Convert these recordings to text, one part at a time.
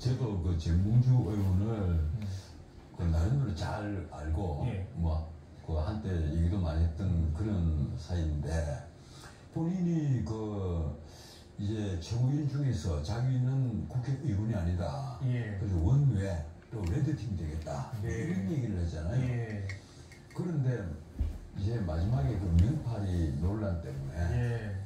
저도 그 정몽주 의원을 그 나름대로 잘 알고 예. 그 한때 얘기도 많이 했던 그런 사이인데 본인이 그 이제 최고위원 중에서 자기는 국회의원이 아니다. 예. 그래서 원외 또 레드팀이 되겠다. 네. 이런 얘기를 했잖아요. 예. 그런데 이제 마지막에 그 명파리 논란 때문에 예.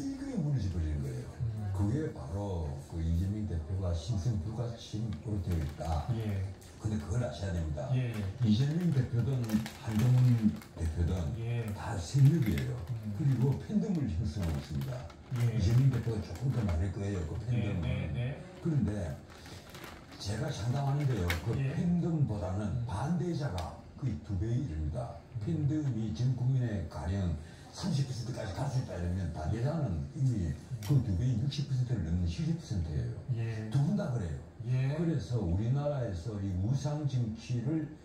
일격에 무너져 버리는 거예요. 그게 바로 그 이재명 대표가 신성 불가침으로 되어 있다. 예. 근데 그걸 아셔야 됩니다. 예. 이재명 대표든 한동훈 대표든 예. 다 세력이에요. 그리고 팬덤을 형성하고 있습니다. 예. 이재명 대표가 조금 더 많을 거예요. 그 팬덤은. 네. 그런데 제가 장담하는데요. 그 예. 팬덤보다는 반대자가 거의 2배에 이릅니다. 팬덤이 전 국민의 가령 30%까지 갈 수 있다 이러면 반대자는 이미 그 2배의 60%를 넘는 70%예요. 예. 두 분 다 그래요. 예. 그래서 우리나라에서 이 우상 정치를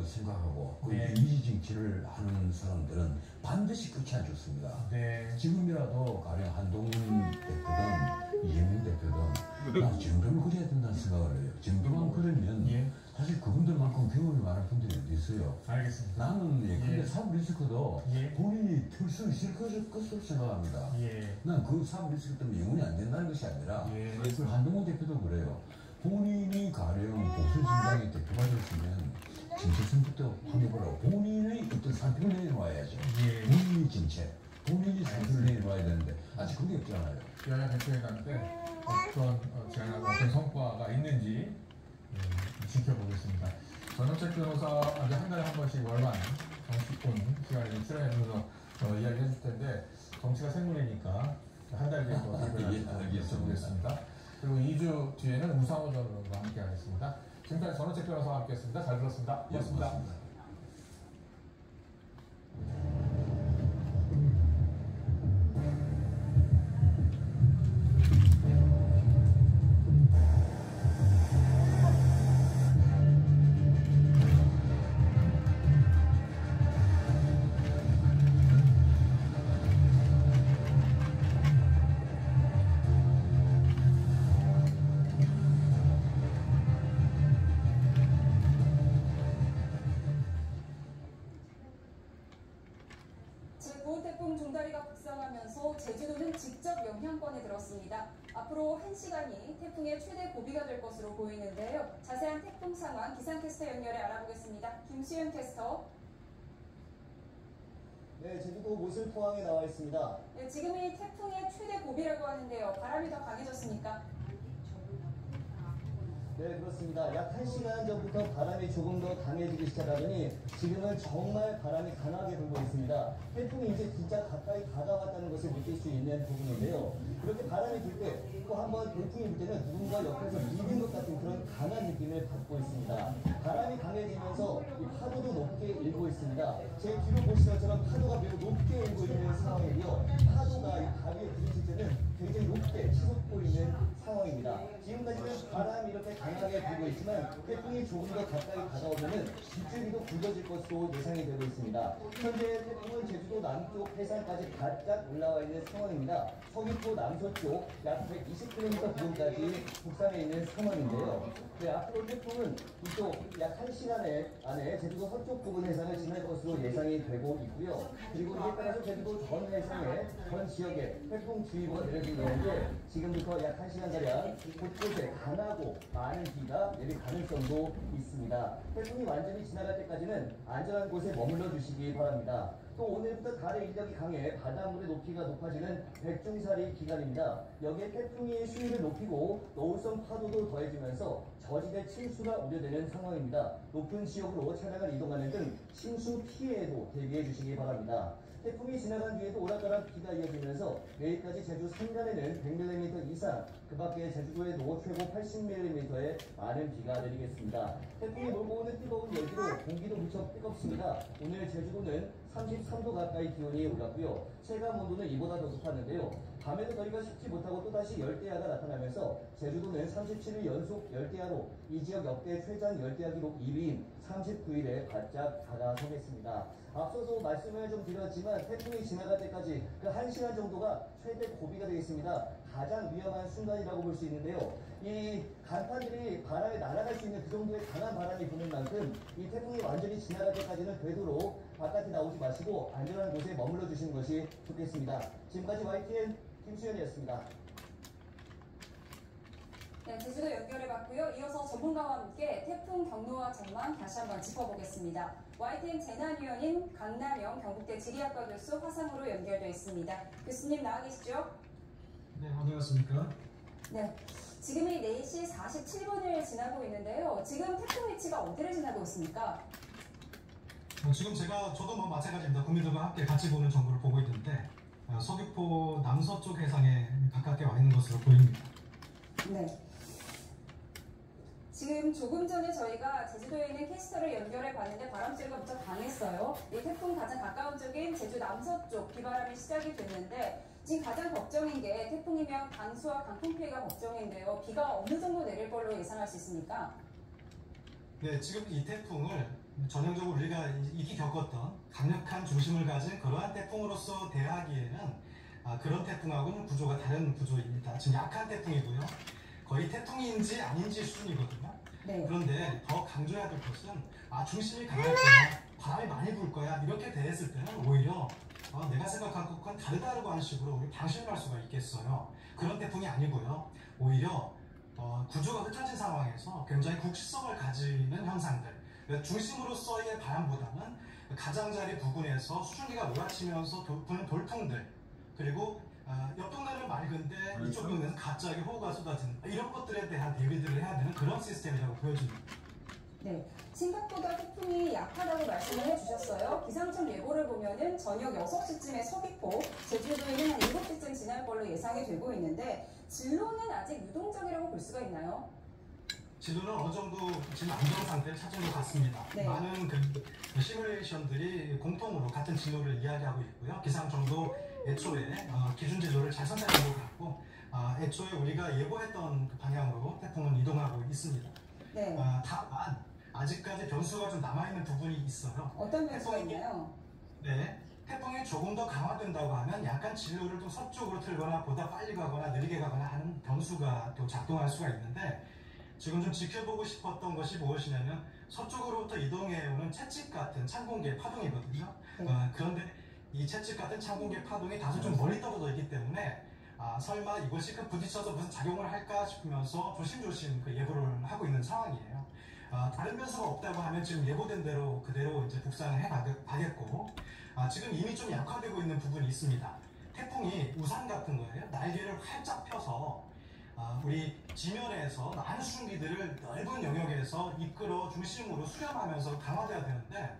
생각하고 그 네. 이미지 정치를 하는 사람들은 반드시 끝이 안 좋습니다. 네. 지금이라도 가령 한동훈 대표든 이재명 대표든 나 정도는 그래야 된다는 생각을 해요. 정도만 그러면 예. 사실 그분들만큼 경험이 많은 분들이 어디 있어요. 알겠습니다. 나는 근데 예. 사법 리스크도 예. 본인이 틀 수 있을 것으로 생각합니다. 예. 난 그 사법 리스크 때문에 영원히 안 된다는 것이 아니라 예. 그 한동훈 대표도 그래요. 본인이 가령 보수진당의 대표가 됐으면 정체성부터 확인해보라고 본인의 어떤 상표를 내놓아야죠. 예. 본인의 정책, 본인이 상표를 내놓아야 되는데 아직 그게 없잖아요. 여야 대표회담 때 어떤 제안하고 어떤 성과가 있는지 지켜보겠습니다. 전원책 변호사한테 한 달에 한 번씩 월간 정치권 시간에 출연해주면서 이야기 해줄 텐데 정치가 생물이니까 한 달 뒤에 또 알겠습니다. 그리고 2주 뒤에는 우상호 전 의원과 함께 하겠습니다. 지금까지 전원책 변호사와 함께했습니다. 잘 들었습니다. 고맙습니다. 고맙습니다. 제9호 태풍 종다리가 북상하면서 제주도는 직접 영향권에 들었습니다. 앞으로 1시간이 태풍의 최대 고비가 될 것으로 보이는데요. 자세한 태풍 상황 기상캐스터 연결해 알아보겠습니다. 김수현 캐스터. 네, 제주도 모슬포항에 나와 있습니다. 네, 지금이 태풍의 최대 고비라고 하는데요. 바람이 더 강해졌습니까? 네, 그렇습니다. 약 1시간 전부터 바람이 조금 더 강해지기 시작하더니 지금은 정말 바람이 강하게 불고 있습니다. 태풍이 이제 진짜 가까이 다가왔다는 것을 느낄 수 있는 부분인데요. 이렇게 바람이 불 때 또 한번 태풍이 불 때는 누군가 옆에서 밀는 것 같은 그런 강한 느낌을 받고 있습니다. 바람이 강해지면서 이 파도도 높게 일고 있습니다. 제 뒤로 보시는 것처럼 파도가 매우 높게 일고 있는 상황이고요. 파도가 이 바위에 부딪힐 때는 굉장히 높게 치솟고 있는 상황입니다. 지금까지는 바람이 이렇게 강하게 불고 있지만 태풍이 조금 더 가까이 다가오면은 빗줄기도 굵어질 것으로 예상이 되고 있습니다. 현재 태풍은 제주도 남쪽 해상까지 바짝 올라와 있는 상황입니다. 서귀포 남서쪽 약 120km 부근까지 북상해 있는 상황인데요. 네, 앞으로 태풍은 이쪽 약 1시간 안에 제주도 서쪽 부근 해상을 지날 것으로 예상이 되고 있고요. 그리고 이에 따라서 제주도 전 해상에 전 지역에 태풍주의보가 내려지고 있는데 지금부터 약 1시간가량 곳곳에 강하고 많은 비가 내릴 가능성도 있습니다. 태풍이 완전히 지나갈 때까지는 안전한 곳에 머물러 주시기 바랍니다. 또 오늘부터 달의 인력이 강해 바닷물의 높이가 높아지는 백중살이 기간입니다. 여기에 태풍이 수위를 높이고 노을성 파도도 더해지면서 저지대 침수가 우려되는 상황입니다. 높은 지역으로 차량을 이동하는 등 침수 피해에도 대비해 주시기 바랍니다. 태풍이 지나간 뒤에도 오락가락 비가 이어지면서 내일까지 제주 산간에는 100mm 이상, 그 밖에 제주도에도 최고 80mm의 많은 비가 내리겠습니다. 태풍이 몰고 오는 뜨거운 열기로 공기도 무척 뜨겁습니다. 오늘 제주도는 33도 가까이 기온이 올랐고요. 체감 온도는 이보다 더 높았는데요. 밤에도 더위가 식지 못하고 또다시 열대야가 나타나면서 제주도는 37일 연속 열대야로 이 지역 역대 최장 열대야 기록 2위인 39일에 바짝 다가서겠습니다. 앞서서 말씀을 좀 드렸지만 태풍이 지나갈 때까지 그 1시간 정도가 최대 고비가 되겠습니다. 가장 위험한 순간이라고 볼 수 있는데요. 이 간판들이 바람에 날아갈 수 있는 그 정도의 강한 바람이 부는 만큼 이 태풍이 완전히 지나갈 때까지는 되도록 바깥에 나오지 마시고 안전한 곳에 머물러 주시는 것이 좋겠습니다. 지금까지 YTN 김수현이었습니다. 네, 제주도 연결해봤고요. 이어서 전문가와 함께 태풍 경로와 전망 다시 한번 짚어보겠습니다. YTN 재난위원인 강남영 경북대 지리학과 교수 화상으로 연결되어 있습니다. 교수님 나와 계시죠? 네, 안녕하십니까? 네, 지금이 4시 47분을 지나고 있는데요. 지금 태풍 위치가 어디를 지나고 있습니까? 지금 저도 마찬가지입니다. 국민들과 함께 같이 보는 정보를 보고 있는데 서귀포 남서쪽 해상에 가깝게 와 있는 것으로 보입니다. 네. 지금 조금 전에 저희가 제주도에 있는 캐스터를 연결해 봤는데 바람소리가 무척 강했어요. 이 태풍 가장 가까운 쪽인 제주 남서쪽 비바람이 시작이 됐는데 지금 가장 걱정인 게 태풍이면 강수와 강풍 피해가 걱정인데요. 비가 어느 정도 내릴 걸로 예상할 수 있습니까? 네, 지금 이 태풍을 전형적으로 우리가 익히 겪었던 강력한 중심을 가진 그러한 태풍으로서 대하기에는 그런 태풍하고는 구조가 다른 구조입니다. 지금 약한 태풍이고요. 거의 태풍인지 아닌지 수준이거든요. 네. 그런데 더 강조해야 될 것은 중심이 강할 거야, 바람이 많이 불 거야 이렇게 대했을 때는 오히려 내가 생각한 것과는 다르다고 하는 식으로 우리 방심을 할 수가 있겠어요. 그런 태풍이 아니고요. 오히려 구조가 흩어진 상황에서 굉장히 국시성을 가지는 현상들, 중심으로서의 바람보다는 가장자리 부근에서 수증기가 몰아치면서 부는 돌풍들, 그리고 옆 동네는 맑은데 이쪽 동네는 갑자기 호우가 쏟아지는 이런 것들에 대한 대비들을 해야 되는 그런 시스템이라고 보여집니다. 네, 생각보다 태풍이 약하다고 말씀을 해주셨어요. 기상청 예보를 보면은 저녁 6시쯤에 서귀포, 제주도에는 한 7시쯤 지날 걸로 예상이 되고 있는데 진로는 아직 유동적이라고 볼 수가 있나요? 진로는 어느 정도 지금 안정 상태를 찾은 것 같습니다. 네. 많은 시뮬레이션들이 공통으로 같은 진로를 이야기하고 있고요. 기상청도 애초에 기준 진로를 잘 선택한 것 같고 애초에 우리가 예보했던 그 방향으로 태풍은 이동하고 있습니다. 네. 다만 아직까지 변수가 좀 남아있는 부분이 있어요. 어떤 변수가 있나요? 네, 태풍이 조금 더 강화된다고 하면 약간 진로를 좀 서쪽으로 틀거나 보다 빨리 가거나 느리게 가거나 하는 변수가 또 작동할 수가 있는데 지금 좀 지켜보고 싶었던 것이 무엇이냐면 서쪽으로부터 이동해오는 채찍 같은 찬 공기의 파동이거든요. 네. 그런데 이 채찍 같은 찬 공기의 파동이 다소 좀 멀리 떨어져 있기 때문에 설마 이것이 부딪혀서 무슨 작용을 할까 싶으면서 조심조심 그 예보를 하고 있는 상황이에요. 다른 변수가 없다고 하면 지금 예고된 대로 그대로 이제 북상을 해 가겠고 지금 이미 좀 약화되고 있는 부분이 있습니다. 태풍이 우산 같은 거예요. 날개를 활짝 펴서 우리 지면에서 많은 수증기들을 넓은 영역에서 이끌어 중심으로 수렴하면서 강화돼야 되는데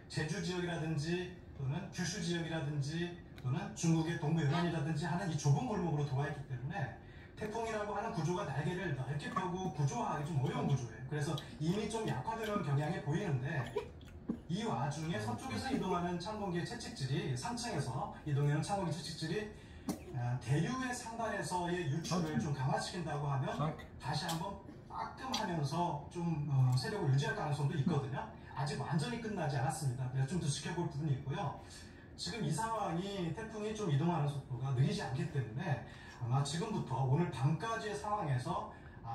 제주 지역이라든지 또는 규슈 지역이라든지 또는 중국의 동부 연안이라든지 하는 이 좁은 골목으로 들어와 있기 때문에 태풍이라고 하는 구조가 날개를 넓게 펴고 구조화하기 좀 어려운 구조예요. 그래서 이미 좀 약화되는 경향이 보이는데 이 와중에 서쪽에서 이동하는 찬 공기의 채찍질이 상층에서 이동하는 찬 공기 채찍질이 대류의 상단에서의 유출을 좀 강화시킨다고 하면 다시 한번 따끔하면서 좀 세력을 유지할 가능성도 있거든요. 아직 완전히 끝나지 않았습니다. 그래서 좀 더 지켜볼 부분이 있고요. 지금 이 상황이 태풍이 좀 이동하는 속도가 느리지 않기 때문에 아마 지금부터 오늘 밤까지의 상황에서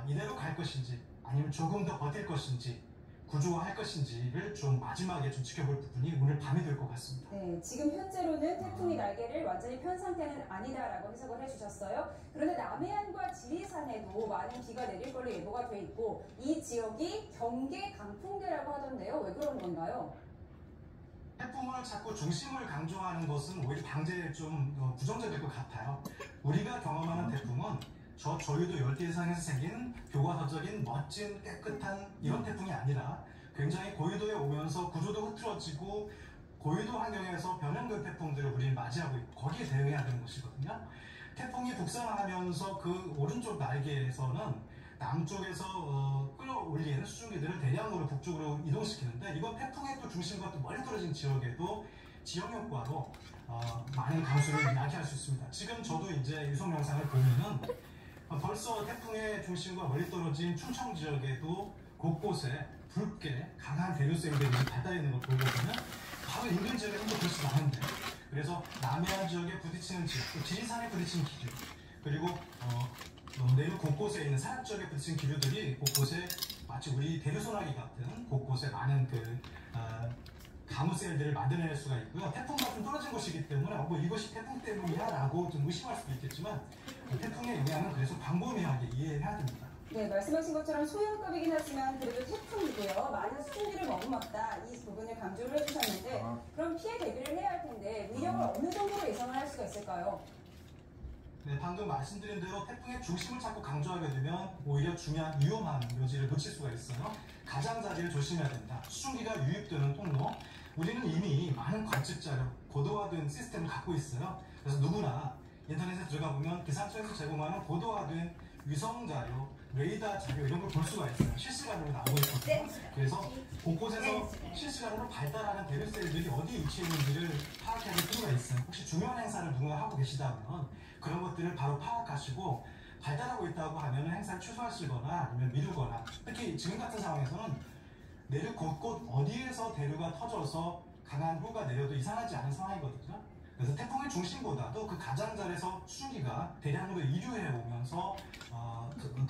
이대로 갈 것인지 아니면 조금 더 버틸 것인지 구조화할 것인지를 좀 마지막에 좀 지켜볼 부분이 오늘 밤이 될 것 같습니다. 네, 지금 현재로는 태풍이 날개를 완전히 편 상태는 아니다라고 해석을 해주셨어요. 그런데 남해안과 지리산에도 많은 비가 내릴 걸로 예보가 돼 있고 이 지역이 경계 강풍대라고 하던데요. 왜 그런 건가요? 태풍을 자꾸 중심을 강조하는 것은 오히려 방제에 좀 부정적일 것 같아요. 우리가 경험하는 태풍은 저 저유도 열대해상에서 생긴 교과서적인 멋진 깨끗한 이런 태풍이 아니라 굉장히 고유도에 오면서 구조도 흐트러지고 고유도 환경에서 변형된 태풍들을 우리는 맞이하고 있고 거기에 대응해야 되는 것이거든요. 태풍이 북상하면서 그 오른쪽 날개에서는 남쪽에서 끌어올리는 수증기들을 대량으로 북쪽으로 이동시키는데 이건 태풍의 또 중심과 또 멀리 떨어진 지역에도 지역 효과로 많은 강수를 야기할 수 있습니다. 지금 저도 이제 유성 영상을 보면은 벌써 태풍의 중심과 멀리 떨어진 충청 지역에도 곳곳에 붉게 강한 대류샘들이 발달해 있는 걸 보고 보면 바로 인근 지역에는 또 그렇지 않은데 그래서 남해안 지역에 부딪히는 지역, 또 지리산에 부딪히는 기류 그리고 내륙 곳곳에 있는 산악 지역에 붙인 기류들이 곳곳에 마치 우리 대류소나기 같은 곳곳에 많은 가무셀들을 만들어낼 수가 있고요. 태풍과 좀 떨어진 곳이기 때문에 뭐 이것이 태풍 때문이야 라고 좀 의심할 수도 있겠지만 태풍의 영향은 그래서 광범위하게 이해해야 됩니다. 네, 말씀하신 것처럼 소형급이긴 하지만 그래도 태풍이고요. 많은 수증기를 머금었다. 이 부분을 강조를 해주셨는데 그럼 피해 대비를 해야 할 텐데 위력을 어느 정도로 예상을 할 수가 있을까요? 네, 방금 말씀드린 대로 태풍의 중심을 자꾸 강조하게 되면 오히려 중요한 위험한 요지를 놓칠 수가 있어요. 가장자리를 조심해야 된다. 수증기가 유입되는 통로, 우리는 이미 많은 관측 자료, 고도화된 시스템을 갖고 있어요. 그래서 누구나 인터넷에 들어가 보면 기상청에서 제공하는 고도화된 위성 자료, 레이더 자료 이런 걸 볼 수가 있어요. 실시간으로 나오고 있거든요. 그래서 곳곳에서 실시간으로 발달하는 대류셀들이 어디 위치해 있는지를 파악해야 할 필요가 있어요. 혹시 중요한 행사를 누군가 하고 계시다면 그런 것들을 바로 파악하시고 발달하고 있다고 하면 행사를 취소하시거나 아니면 미루거나, 특히 지금 같은 상황에서는 내륙 곳곳 어디에서 대류가 터져서 강한 후가 내려도 이상하지 않은 상황이거든요. 그래서 태풍의 중심보다도 그 가장자리에서 수증기가 대량으로 이류해 오면서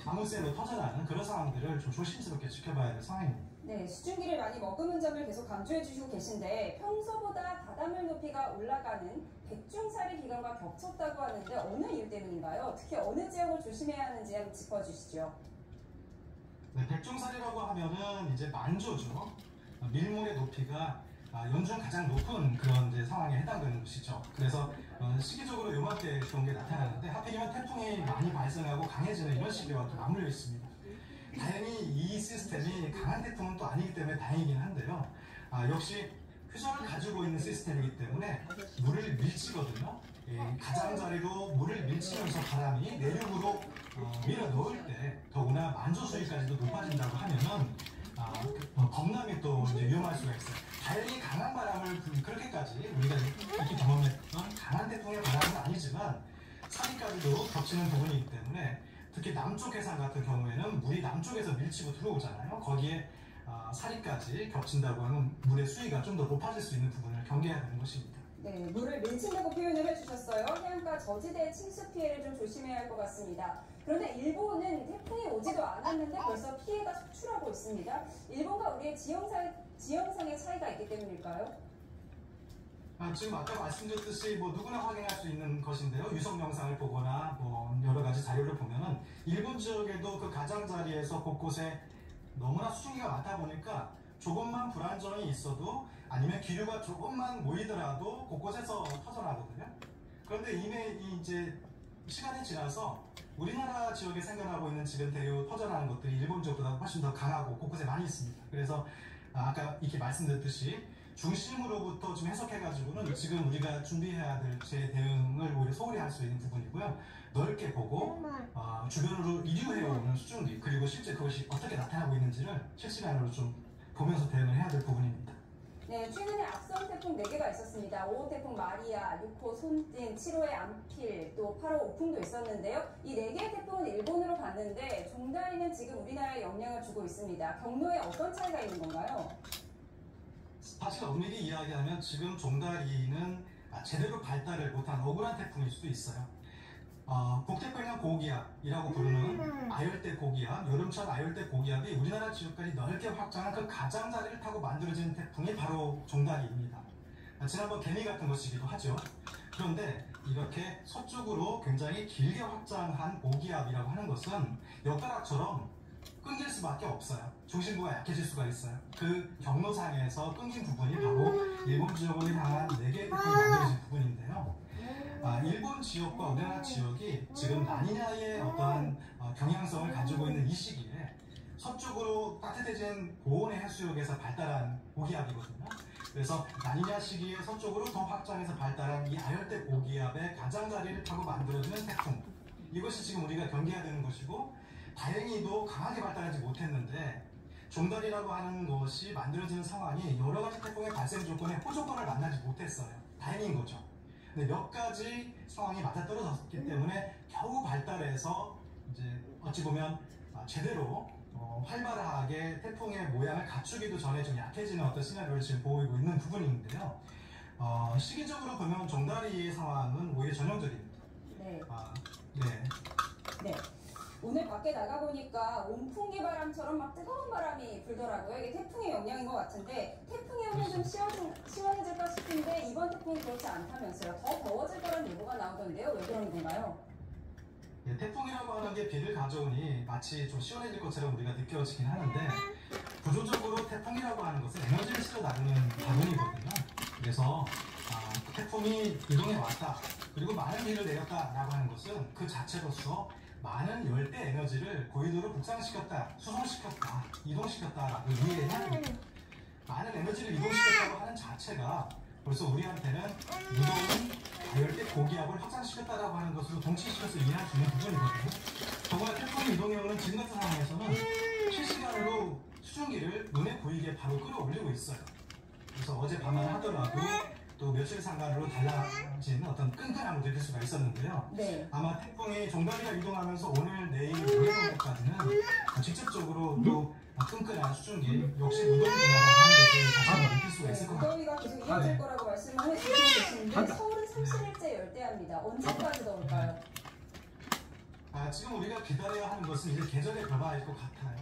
가무쇠로 터져나가는 그런 상황들을 좀 조심스럽게 지켜봐야 될 상황입니다. 네, 수증기를 많이 머금은 점을 계속 강조해 주시고 계신데 평소보다 바닷물 높이가 올라가는 백중사리 기간과 겹쳤다고 하는데 어느 이유 때문인가요? 특히 어느 지역을 조심해야 하는지 한번 짚어주시죠. 네, 백중사리라고 하면은 이제 만조죠. 밀물의 높이가 연중 가장 높은 그런 이제 상황에 해당되는 곳이죠. 그래서 시기적으로 요맘때 그런 게 나타나는데 하필이면 태풍이 많이 발생하고 강해지는 이런 시기와 또 맞물려 있습니다. 다행히 이 시스템이 강한 태풍은 또 아니기 때문에 다행이긴 한데요. 역시 휴전을 가지고 있는 시스템이기 때문에 물을 밀치거든요. 가장자리로 물을 밀치면서 바람이 내륙으로 밀어 넣을 때 더구나 만조 수위까지도 높아진다고 하면은 범람이 또 이제 위험할 수가 있어요. 다행히 강한 바람을 그렇게까지 우리가 이렇게 경험했던 강한 태풍의 바람은 아니지만 사리까지도 겹치는 부분이기 때문에 특히 남쪽 해상 같은 경우에는 물이 남쪽에서 밀치고 들어오잖아요. 거기에 사리까지 겹친다고 하면 물의 수위가 좀 더 높아질 수 있는 부분을 경계해야 되는 것입니다. 네, 물을 밀친다고 표현을 해주셨어요. 해안가 저지대 침수 피해를 좀 조심해야 할 것 같습니다. 그런데 일본은 태풍이 오지도 않았는데 벌써 피해가 속출하고 있습니다. 일본과 우리의 지형상의 차이가 있기 때문일까요? 지금 아까 말씀드렸듯이 누구나 확인할 수 있는 것인데요. 유성 영상을 보거나 여러 가지 자료를 보면은 일본 지역에도 그 가장자리에서 곳곳에 너무나 수증기가 많다 보니까 조금만 불안정이 있어도 아니면 기류가 조금만 모이더라도 곳곳에서 터져나거든요. 그런데 이미 이제 시간이 지나서 우리나라 지역에 생겨나고 있는 지금 대류 터져나는 것들이 일본 지역보다 훨씬 더 강하고 곳곳에 많이 있습니다. 그래서 아까 이렇게 말씀드렸듯이 중심으로부터 좀 해석해가지고는 지금 우리가 준비해야 될 제 대응을 오히려 소홀히 할 수 있는 부분이고요. 넓게 보고 주변으로 이류해오는 수증기 그리고 실제 그것이 어떻게 나타나고 있는지를 실시간으로 좀 보면서 대응을 해야 될 부분입니다. 네, 최근에 악성 태풍 4개가 있었습니다. 5호 태풍 마리아, 6호 손진, 7호의 암필, 또 8호 오풍도 있었는데요. 이 4개의 태풍은 일본으로 갔는데 종다리는 지금 우리나라에 영향을 주고 있습니다. 경로에 어떤 차이가 있는 건가요? 사실 엄밀히 이야기하면 지금 종다리는 제대로 발달을 못한 억울한 태풍일 수도 있어요. 북태평양 고기압이라고 부르는 아열대 고기압, 여름철 아열대 고기압이 우리나라 지역까지 넓게 확장한 그 가장자리를 타고 만들어진 태풍이 바로 종다리입니다. 지난번 개미 같은 것이기도 하죠. 그런데 이렇게 서쪽으로 굉장히 길게 확장한 고기압이라고 하는 것은 엿가락처럼 끊길 수밖에 없어요. 중심부가 약해질 수가 있어요. 그 경로상에서 끊긴 부분이 바로 일본 지역으로 향한 4개의 태풍이 만들어진 부분인데요. 일본 지역과 우리나라 지역이 지금 라니냐의 어떠한 경향성을 가지고 있는 이 시기에 서쪽으로 따뜻해진 고온의 해수욕에서 발달한 고기압이거든요. 그래서 라니냐 시기에 서쪽으로 더 확장해서 발달한 이 아열대 고기압의 가장자리를 타고 만들어지는 태풍, 이것이 지금 우리가 경계해야 되는 것이고, 다행히도 강하게 발달하지 못했는데 종다리라고 하는 것이 만들어지는 상황이 여러 가지 태풍의 발생 조건에 호조건을 만나지 못했어요. 다행인 거죠. 근데 몇 가지 상황이 맞아떨어졌기 때문에 겨우 발달해서 이제 어찌 보면 제대로 활발하게 태풍의 모양을 갖추기도 전에 좀 약해지는 어떤 시나리오를 지금 보이고 있는 부분인데요. 시기적으로 보면 종다리의 상황은 오히려 전형적입니다. 네. 네. 오늘 밖에 나가보니까 온풍기 바람처럼 막 뜨거운 바람이 불더라고요. 이게 태풍의 영향인 것 같은데 태풍이 오면 좀 시원해질까 싶은데 이번 태풍이 그렇지 않다면서요. 더 더워질 거란 예보가 나오던데요. 왜 그런 건가요? 예, 태풍이라고 하는 게 비를 가져오니 마치 좀 시원해질 것처럼 우리가 느껴지긴 하는데 구조적으로 태풍이라고 하는 것은 에너지를 실어 나르는 바람이거든요. 그래서 태풍이 이동해 왔다 그리고 많은 비를 내렸다라고 하는 것은 그 자체로서 많은 열대 에너지를 고위도로 북상시켰다, 수송시켰다, 이동시켰다라고 이해해야 합니다. 많은 에너지를 이동시켰다고 하는 자체가 벌써 우리한테는 무더운 열대 고기압을 확산시켰다라고 하는 것으로 동치시켜서 이해할 수 있는 부분이거든요. 정말 태풍이 이동해오는 지금 같은 상황에서는 실시간으로 수증기를 눈에 보이게 바로 끌어올리고 있어요. 그래서 어제 밤만 하더라도 또 며칠 상간으로 달라진 어떤 끈끈함을 느낄 수가 있었는데요. 네. 아마 태풍이 종다리가 이동하면서 오늘, 내일, 모레 정도까지는 직접적으로 또 끈끈한 수증기, 역시 무더위 동화라고 하는 것을 다시 한번 느낄 수가 있을 것 같아요. 무더위가 계속 이어질 거라고 말씀을 해주시고 계시는데 서울은 30일째 열대야입니다. 언제까지 더울까요? 지금 우리가 기다려야 하는 것은 이제 계절의 변화일 것 같아요.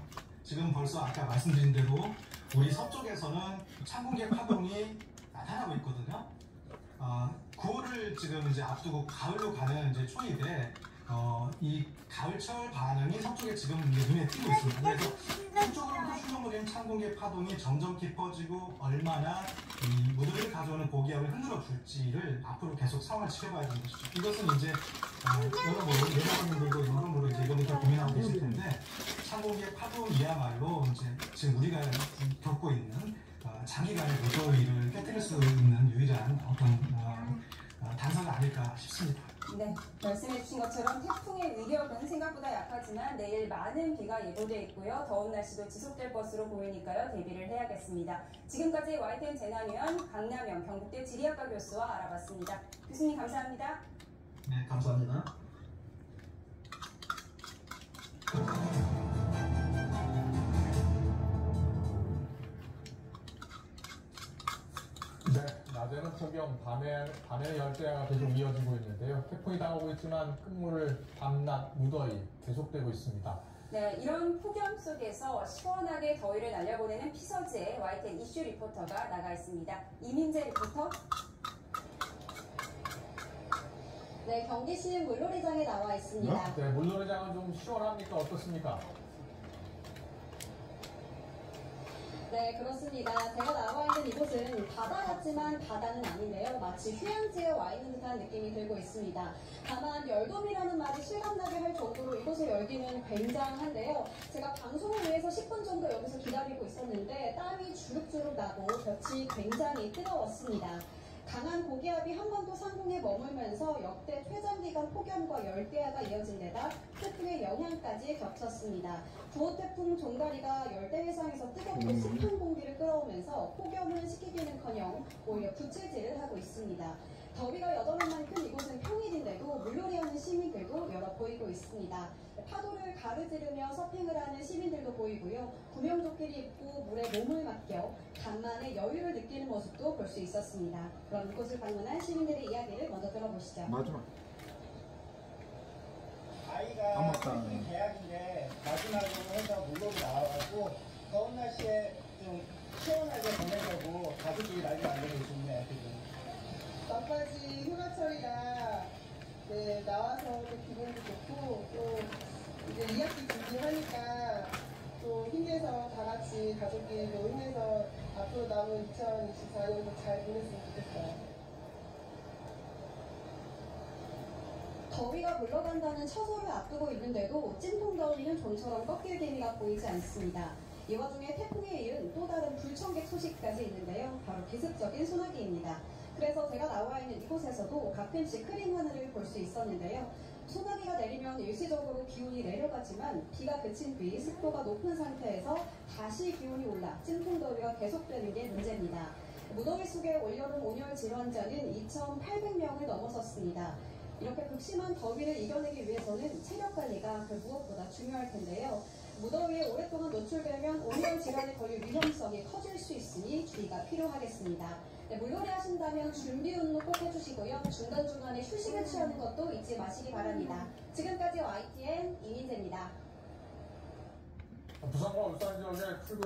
지금 벌써 아까 말씀드린 대로 우리 서쪽에서는 찬공기 파동이 나타나고 있거든요. 9월을 지금 이제 앞두고 가을로 가는 이제 초인데 이 가을철 반응이 서쪽에 지금 이제 눈에 띄고 있습니다. 그래서 서쪽으로부터 휘어오는 찬공기 파동이 점점 깊어지고 얼마나 이 무더위를 가져오는 고기압을 흔들어 줄지를 앞으로 계속 상황을 지켜봐야 되는 것이죠. 이것은 이제 여러모로 예나분들도 여러모로 이제 이거부터 고민하고 계실 텐데 찬공기의 파동이야말로 이제 지금 우리가 겪고 있는 장기간의 무더위를 깨뜨릴 수 있는 유일한 어떤 단서가 아닐까 싶습니다. 네, 말씀해주신 것처럼 태풍의 위력은 생각보다 약하지만 내일 많은 비가 예보돼 있고요. 더운 날씨도 지속될 것으로 보이니까요. 대비를 해야겠습니다. 지금까지 YTN 재난위원 강남영 경북대 지리학과 교수와 알아봤습니다. 교수님 감사합니다. 네, 감사합니다. 네, 낮에는 폭염, 밤에는 열대야가 계속 이어지고 있는데요. 태풍이 다가오고 있지만 끝물을 밤낮 무더위 계속되고 있습니다. 네, 이런 폭염 속에서 시원하게 더위를 날려보내는 피서지에 YTN 이슈 리포터가 나가 있습니다. 이민재 리포터. 네, 경기시 물놀이장에 나와 있습니다. 네, 물놀이장은 좀 시원합니까? 어떻습니까? 네, 그렇습니다. 제가 나와 있는 이곳은 바다 같지만 바다는 아닌데요. 마치 휴양지에 와 있는 듯한 느낌이 들고 있습니다. 다만 열돔이라는 말이 실감나게 할 정도로 이곳의 열기는 굉장한데요. 제가 방송을 위해서 10분 정도 여기서 기다리고 있었는데 땀이 주룩주룩 나고 볕이 굉장히 뜨거웠습니다. 강한 고기압이 한반도 상공에 머물면서 역대 최장기간 폭염과 열대야가 이어진 데다 태풍의 영향까지 겹쳤습니다. 9호 태풍 종다리가 열대 해상에서 뜨겁고 습한 공기를 끌어오면서 폭염을 식히기는커녕 오히려 부채질을 하고 있습니다. 더위가 여전한 만큼 이곳은 평일인데도 물놀이하는 시민들도 여러 보이고 있습니다. 파도를 가르지르며 서핑을 하는 시민들도 보이고요. 구명조끼를 입고 물에 몸을 맡겨 간만에 여유를 느끼는 모습도 볼 수 있었습니다. 그럼 이곳을 방문한 시민들의 이야기를 먼저 들어보시죠. 마지막. 아이가 대학인데 마지막으로 해서 물놀이 나와가지고 더운 날씨에 좀 시원하게 보내려고 가족이 난리 만들고 있습니다. 지금. 막바지 휴가철이라 네, 나와서 기분도 좋고 또 이제 2학기 준비하니까 또 힘내서 다 같이 가족끼리 힘내서 앞으로 남은 2024년도 잘 보냈으면 좋겠어요. 더위가 물러간다는 처소를 앞두고 있는데도 찜통 더위는 좀처럼 꺾일 기미가 보이지 않습니다. 이 와중에 태풍에 이은 또 다른 불청객 소식까지 있는데요. 바로 기습적인 소나기입니다. 그래서 제가 나와 있는 이곳에서도 가끔씩 흐린 하늘을 볼 수 있었는데요. 소나기가 내리면 일시적으로 기온이 내려가지만 비가 그친 뒤 습도가 높은 상태에서 다시 기온이 올라 찜통더위가 계속되는 게 문제입니다. 무더위 속에 올여름 온열 질환자는 2,800명을 넘어섰습니다. 이렇게 극심한 더위를 이겨내기 위해서는 체력 관리가 그 무엇보다 중요할 텐데요. 무더위에 오랫동안 노출되면 온열 질환에 걸릴 위험성이 커질 수 있으니 주의가 필요하겠습니다. 네, 물놀이 하신다면 준비 운동 꼭 해주시고요. 중간중간에 휴식을 취하는 것도 잊지 마시기 바랍니다. 지금까지 YTN 이민재입니다. 부산과 울산 지역의 출근